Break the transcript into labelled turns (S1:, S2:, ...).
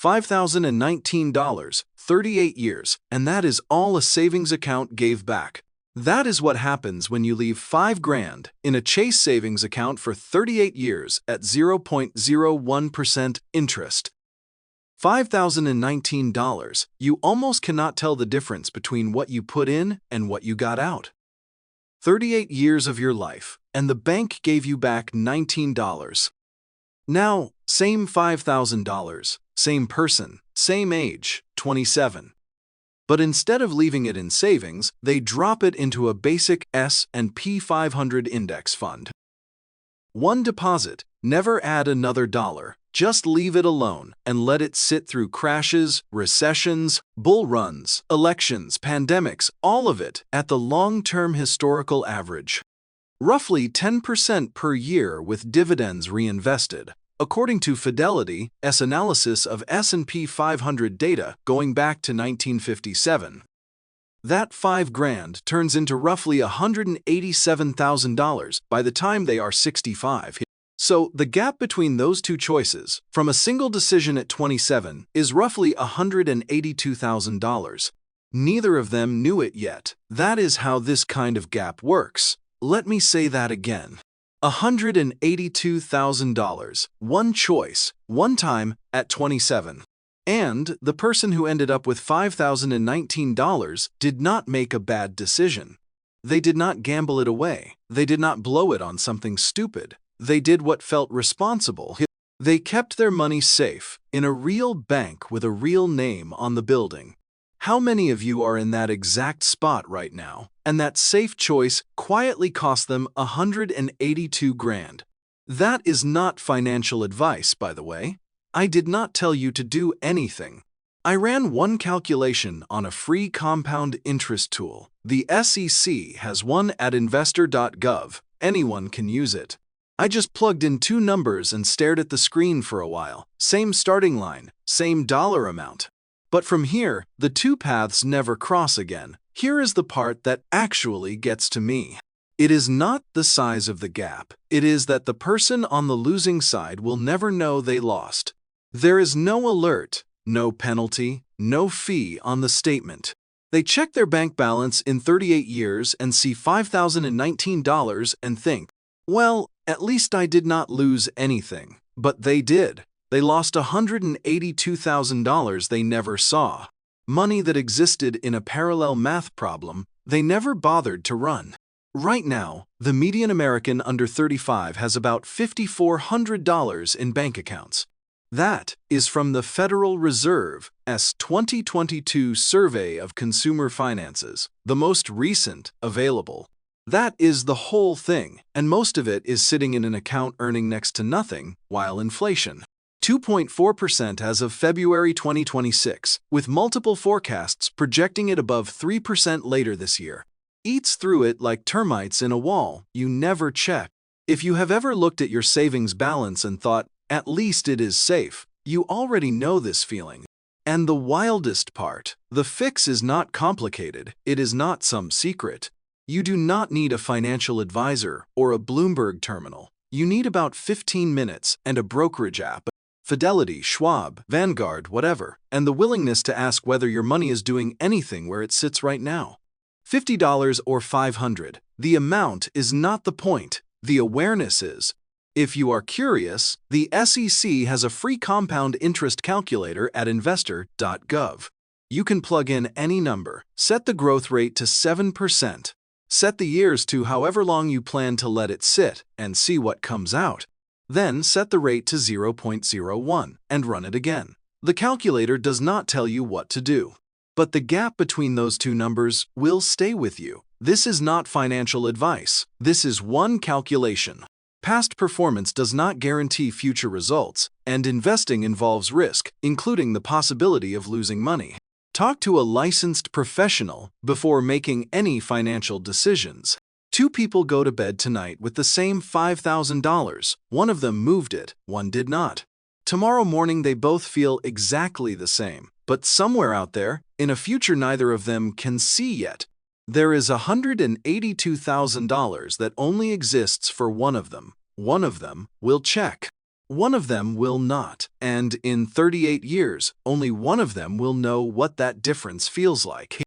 S1: $5,019, 38 years, and that is all a savings account gave back. That is what happens when you leave $5,000 in a Chase savings account for 38 years at 0.01% interest. $5,019, you almost cannot tell the difference between what you put in and what you got out. 38 years of your life, and the bank gave you back $19. Now, same $5,000, same person, same age, 27. But instead of leaving it in savings, they drop it into a basic S&P 500 index fund. One deposit, never add another dollar. Just leave it alone and let it sit through crashes, recessions, bull runs, elections, pandemics, all of it at the long-term historical average. Roughly 10% per year with dividends reinvested, according to Fidelity's analysis of S&P 500 data going back to 1957. That $5,000 turns into roughly $187,000 by the time they are 65. So, the gap between those two choices, from a single decision at 27, is roughly $182,000. Neither of them knew it yet. That is how this kind of gap works. Let me say that again. $182,000, one choice, one time, at 27. And the person who ended up with $5,019 did not make a bad decision. They did not gamble it away. They did not blow it on something stupid. They did what felt responsible. They kept their money safe in a real bank with a real name on the building. How many of you are in that exact spot right now, and that safe choice quietly cost them $182,000? That is not financial advice, by the way. I did not tell you to do anything. I ran one calculation on a free compound interest tool. The SEC has one at investor.gov. Anyone can use it. I just plugged in two numbers and stared at the screen for a while. Same starting line, same dollar amount. But from here, the two paths never cross again. Here is the part that actually gets to me. It is not the size of the gap. It is that the person on the losing side will never know they lost. There is no alert, no penalty, no fee on the statement. They check their bank balance in 38 years and see $5,019 and think, well, at least I did not lose anything. But they did. They lost $182,000 they never saw. Money that existed in a parallel math problem they never bothered to run. Right now, the median American under 35 has about $5,400 in bank accounts. That is from the Federal Reserve's 2022 Survey of Consumer Finances, the most recent available. That is the whole thing, and most of it is sitting in an account earning next to nothing, while inflation. 2.4% as of February 2026, with multiple forecasts projecting it above 3% later this year. Eats through it like termites in a wall you never check. If you have ever looked at your savings balance and thought, at least it is safe, you already know this feeling. And the wildest part, the fix is not complicated, it is not some secret. You do not need a financial advisor or a Bloomberg terminal. You need about 15 minutes and a brokerage app. Fidelity, Schwab, Vanguard, whatever, and the willingness to ask whether your money is doing anything where it sits right now. $50 or $500. The amount is not the point. The awareness is. If you are curious, the SEC has a free compound interest calculator at investor.gov. You can plug in any number, set the growth rate to 7%, set the years to however long you plan to let it sit, and see what comes out. Then set the rate to 0.01 and run it again. The calculator does not tell you what to do. But the gap between those two numbers will stay with you. This is not financial advice. This is one calculation. Past performance does not guarantee future results, and investing involves risk, including the possibility of losing money. Talk to a licensed professional before making any financial decisions. Two people go to bed tonight with the same $5,000. One of them moved it, one did not. Tomorrow morning they both feel exactly the same, but somewhere out there, in a future neither of them can see yet, there is $182,000 that only exists for one of them. One of them will check. one of them will not, and in 38 years, only one of them will know what that difference feels like.